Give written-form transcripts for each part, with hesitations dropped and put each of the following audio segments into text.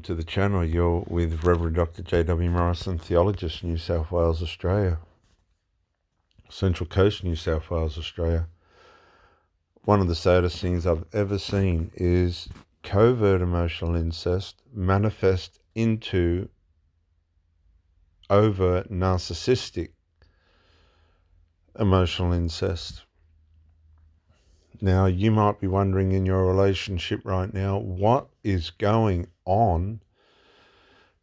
To the channel. You're with Reverend Dr. J.W. Morrison, Theologist, New South Wales, Australia. Central Coast, New South Wales, Australia. One of the saddest things I've ever seen is covert emotional incest manifest into overt narcissistic emotional incest. Now, you might be wondering in your relationship right now, what is going on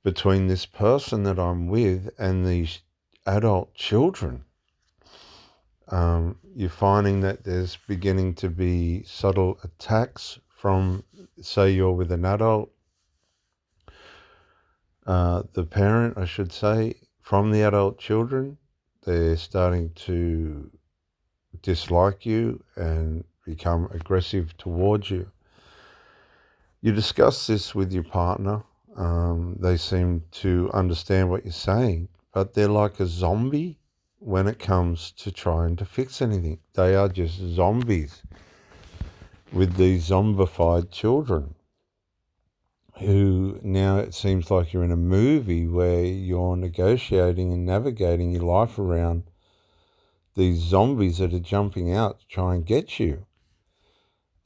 between this person that I'm with and these adult children? You're finding that there's beginning to be subtle attacks from, say you're with an adult, the parent, I should say, from the adult children. They're starting to dislike you and become aggressive towards you. You discuss this with your partner. They seem to understand what you're saying, but they're like a zombie when it comes to trying to fix anything. They are just zombies with these zombified children who now it seems like you're in a movie where you're negotiating and navigating your life around these zombies that are jumping out to try and get you.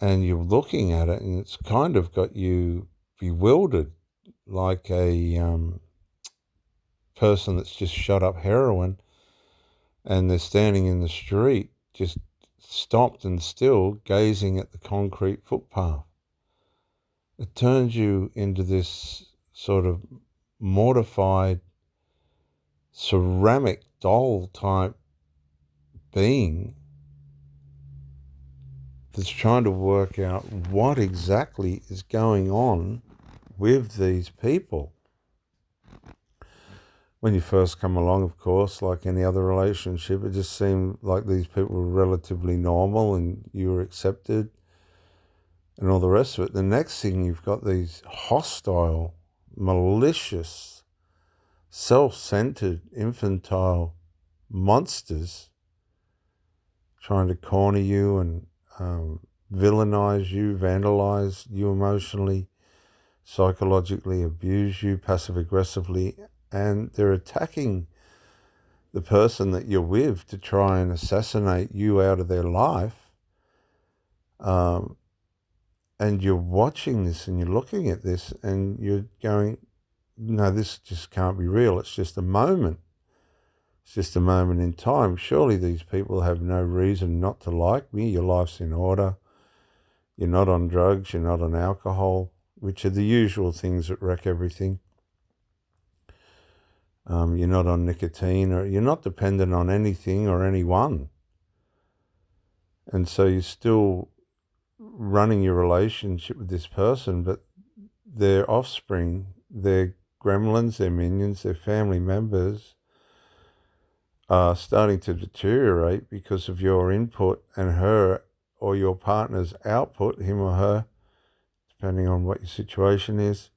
And you're looking at it and it's kind of got you bewildered, like a person that's just shot up heroin and they're standing in the street just stopped and still gazing at the concrete footpath. It turns you into this sort of mortified ceramic doll type being that's trying to work out what exactly is going on with these people. When you first come along, of course, like any other relationship, it just seemed like these people were relatively normal and you were accepted and all the rest of it. The next thing, you've got these hostile, malicious, self-centered, infantile monsters trying to corner you and villainize you, vandalize you emotionally, psychologically abuse you passive-aggressively, and they're attacking the person that you're with to try and assassinate you out of their life. And you're watching this and you're looking at this and you're going, no, this just can't be real. It's just a moment. It's just a moment in time. Surely these people have no reason not to like me. Your life's in order. You're not on drugs. You're not on alcohol, which are the usual things that wreck everything. You're not on nicotine, or you're not dependent on anything or anyone. And so you're still running your relationship with this person, but their offspring, their gremlins, their minions, their family members are starting to deteriorate because of your input and her or your partner's output, him or her, depending on what your situation is,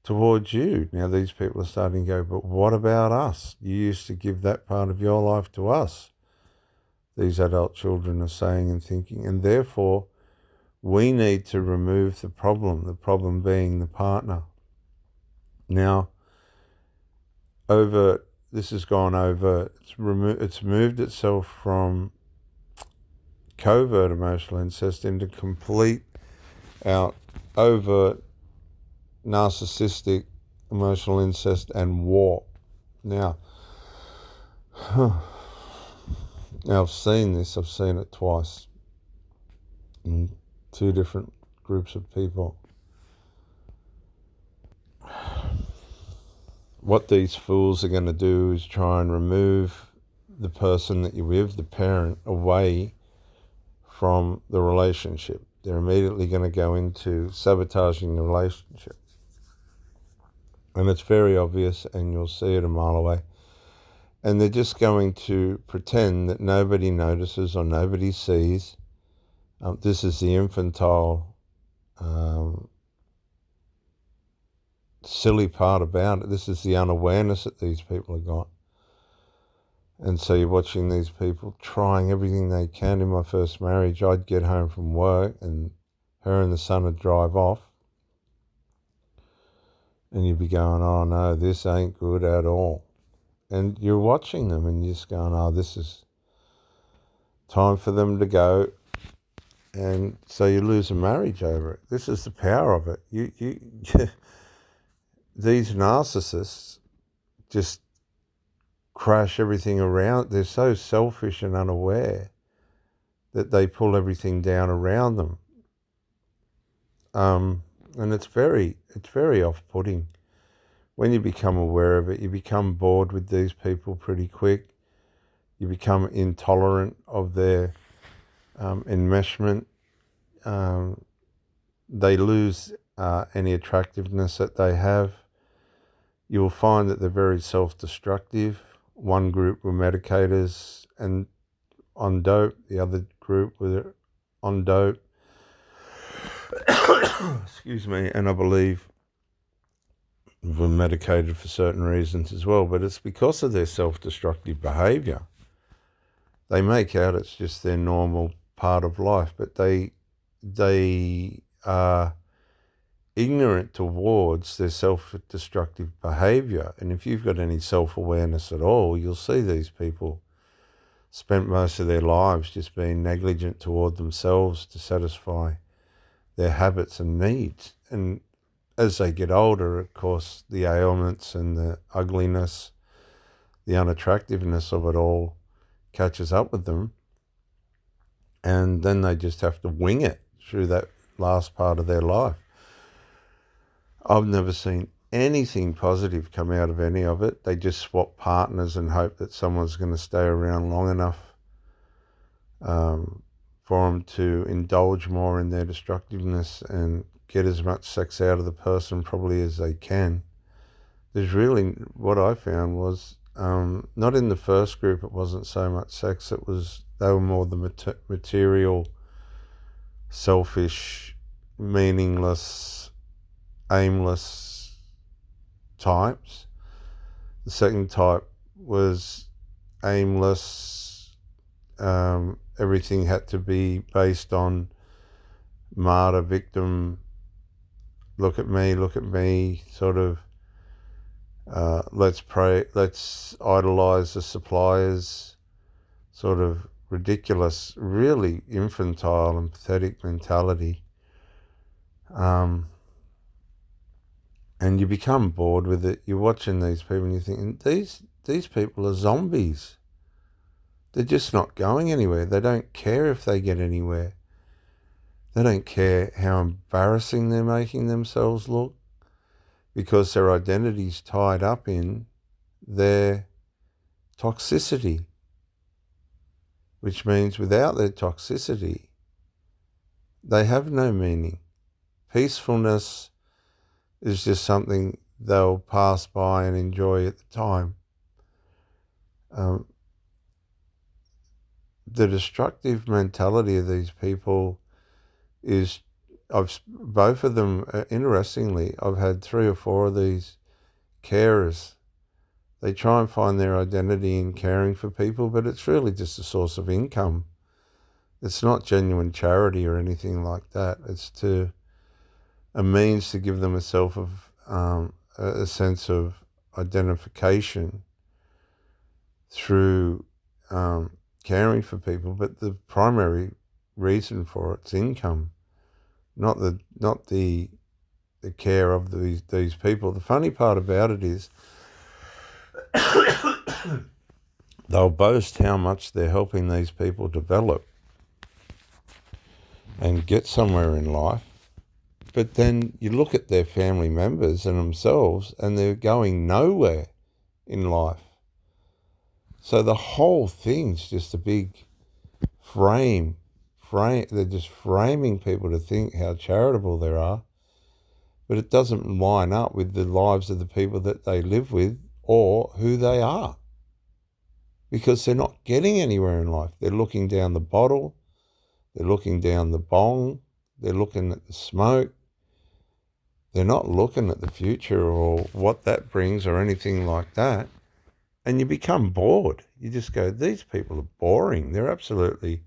towards you. Now these people are starting to go, but what about us? You used to give that part of your life to us. These adult children are saying and thinking, and therefore we need to remove the problem being the partner. Now, this has gone over, it's moved itself from covert emotional incest into complete out overt narcissistic emotional incest and war. Now I've seen this, I've seen it twice in two different groups of people. What these fools are going to do is try and remove the person that you're with, the parent, away from the relationship. They're immediately going to go into sabotaging the relationship. And it's very obvious, and you'll see it a mile away. And they're just going to pretend that nobody notices or nobody sees. This is the infantile, silly part about it. This is the unawareness that these people have got. And so you're watching these people trying everything they can. In my first marriage, I'd get home from work and her and the son would drive off. And you'd be going, oh no, this ain't good at all. And you're watching them and you're just going, oh, this is time for them to go. And so you lose a marriage over it. This is the power of it. These narcissists just crash everything around. They're so selfish and unaware that they pull everything down around them. And it's very off-putting. When you become aware of it, you become bored with these people pretty quick. You become intolerant of their enmeshment. They lose any attractiveness that they have. You'll find that they're very self-destructive. One group were medicators and on dope. The other group were on dope. Excuse me. And I believe were medicated for certain reasons as well. But it's because of their self-destructive behaviour. They make out it's just their normal part of life, but they are ignorant towards their self-destructive behaviour. And if you've got any self-awareness at all, you'll see these people spent most of their lives just being negligent toward themselves to satisfy their habits and needs. And as they get older, of course, the ailments and the ugliness, the unattractiveness of it all catches up with them. And then they just have to wing it through that last part of their life. I've never seen anything positive come out of any of it. They just swap partners and hope that someone's going to stay around long enough for them to indulge more in their destructiveness and get as much sex out of the person probably as they can. There's really, what I found was, not in the first group, it wasn't so much sex, they were more the material, selfish, meaningless, aimless types. The second type was aimless. Everything had to be based on martyr, victim, look at me, sort of, let's idolize the suppliers, sort of ridiculous, really infantile and pathetic mentality. And you become bored with it. You're watching these people and you're thinking, these people are zombies. They're just not going anywhere. They don't care if they get anywhere. They don't care how embarrassing they're making themselves look, because their identity's tied up in their toxicity, which means without their toxicity, they have no meaning. Peacefulness is just something they'll pass by and enjoy at the time. The destructive mentality of these people is, both of them, interestingly, I've had 3 or 4 of these carers. They try and find their identity in caring for people, but it's really just a source of income. It's not genuine charity or anything like that. It's a means to give them a sense of identification through caring for people, but the primary reason for it's income, not the care of these people. The funny part about it is they'll boast how much they're helping these people develop and get somewhere in life, but then you look at their family members and themselves and they're going nowhere in life. So the whole thing's just a big frame. They're just framing people to think how charitable they are, but it doesn't line up with the lives of the people that they live with or who they are, because they're not getting anywhere in life. They're looking down the bottle, they're looking down the bong, they're looking at the smoke. They're not looking at the future or what that brings or anything like that. And you become bored. You just go, these people are boring. They're absolutely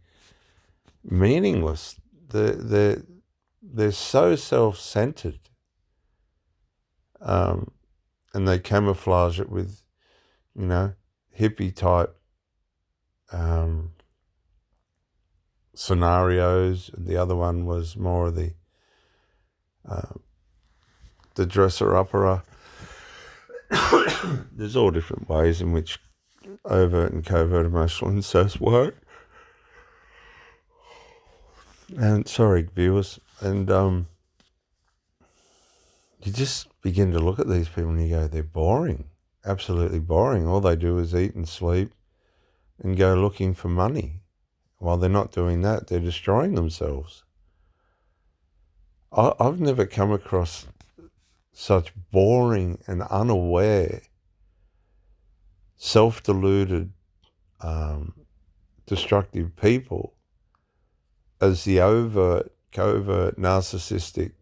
meaningless. They're so self-centered. and they camouflage it with, hippie type scenarios. The other one was more of the dresser upper. There's all different ways in which overt and covert emotional incest work. And sorry, viewers. And you just begin to look at these people and you go, they're boring, absolutely boring. All they do is eat and sleep and go looking for money. While they're not doing that, they're destroying themselves. I've never come across such boring and unaware, self-deluded, destructive people as the overt, covert, narcissistic,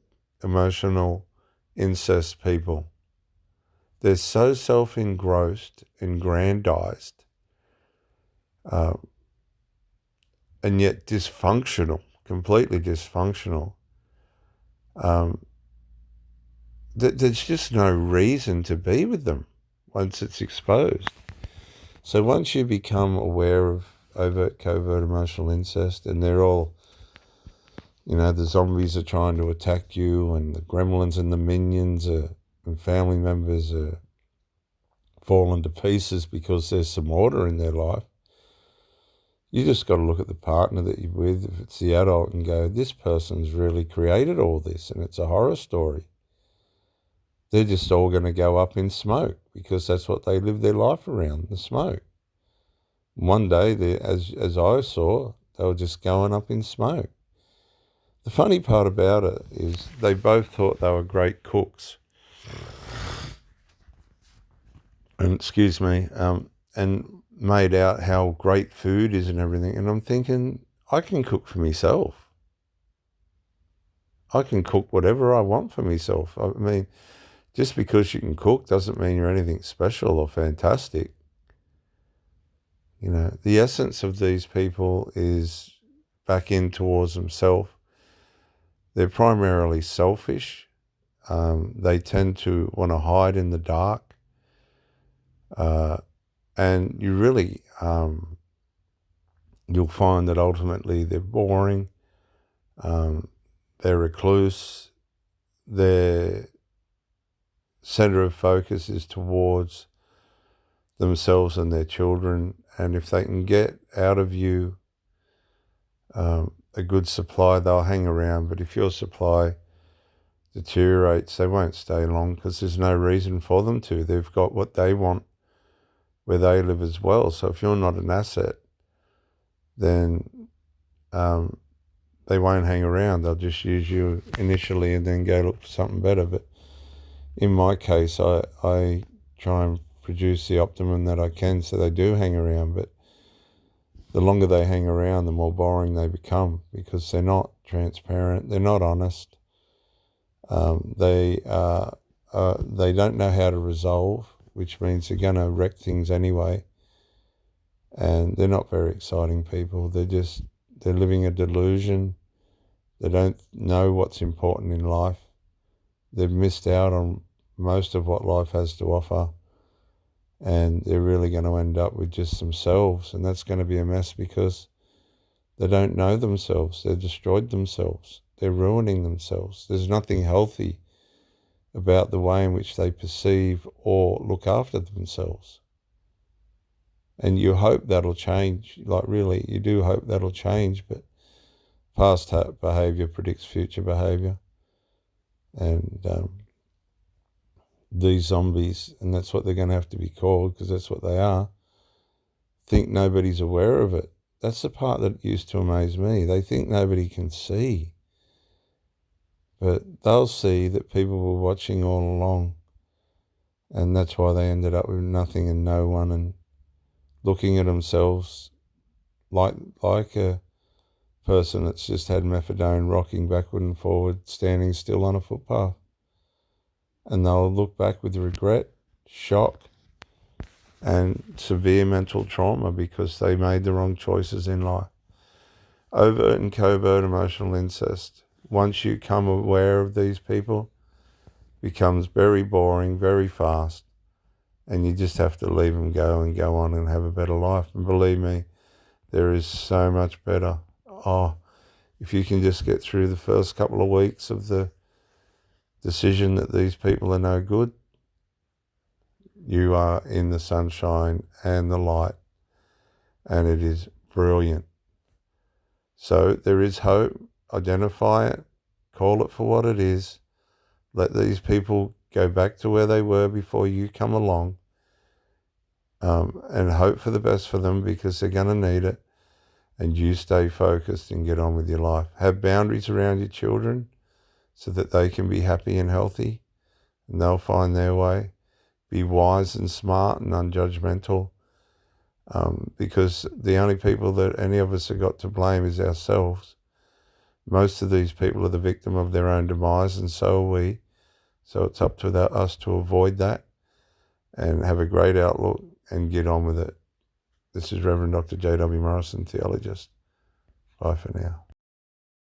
emotional incest people. They're so self-engrossed, aggrandized, and yet dysfunctional, completely dysfunctional. There's just no reason to be with them once it's exposed. So once you become aware of overt, covert emotional incest, and they're all, the zombies are trying to attack you, and the gremlins and the minions and family members are falling to pieces because there's some order in their life. You just got to look at the partner that you're with, if it's the adult, and go, this person's really created all this, and it's a horror story. They're just all going to go up in smoke because that's what they live their life around, the smoke. One day, as I saw, they were just going up in smoke. The funny part about it is they both thought they were great cooks. And and made out how great food is and everything. And I'm thinking, I can cook for myself. I can cook whatever I want for myself. I mean, just because you can cook doesn't mean you're anything special or fantastic. The essence of these people is back in towards themselves. They're primarily selfish. They tend to want to hide in the dark. And you really, you'll find that ultimately they're boring, they're recluse, their center of focus is towards themselves and their children. And if they can get out of you a good supply, they'll hang around. But if your supply deteriorates, they won't stay long because there's no reason for them to. They've got what they want where they live as well. So if you're not an asset, then they won't hang around. They'll just use you initially and then go look for something better. But in my case, I try and produce the optimum that I can so they do hang around. But the longer they hang around, the more boring they become because they're not transparent, they're not honest. They don't know how to resolve, which means they're going to wreck things anyway. And they're not very exciting people. They're living a delusion. They don't know what's important in life. They've missed out on most of what life has to offer. And they're really going to end up with just themselves. And that's going to be a mess because they don't know themselves. They've destroyed themselves. They're ruining themselves. There's nothing healthy about the way in which they perceive or look after themselves. And you hope that'll change. Like really, you do hope that'll change. But past behavior predicts future behavior. And these zombies, and that's what they're going to have to be called because that's what they are, think nobody's aware of it. That's the part that used to amaze me. They think nobody can see. But they'll see that people were watching all along. And that's why they ended up with nothing and no one and looking at themselves like a person that's just had methadone, rocking backward and forward, standing still on a footpath. And they'll look back with regret, shock, and severe mental trauma because they made the wrong choices in life. Overt and covert emotional incest. Once you become aware of these people, becomes very boring very fast, and you just have to leave them go and go on and have a better life. And believe me, there is so much better. Oh, if you can just get through the first couple of weeks of the decision that these people are no good, you are in the sunshine and the light, and it is brilliant. So there is hope. Identify it, call it for what it is. Let these people go back to where they were before you come along, and hope for the best for them, because they're going to need it. And you stay focused and get on with your life. Have boundaries around your children so that they can be happy and healthy, and they'll find their way. Be wise and smart and unjudgmental, because the only people that any of us have got to blame is ourselves. Most of these people are the victim of their own demise, and so are we. So it's up to us to avoid that and have a great outlook and get on with it. This is Reverend Dr. J.W. Morrison, theologist. Bye for now.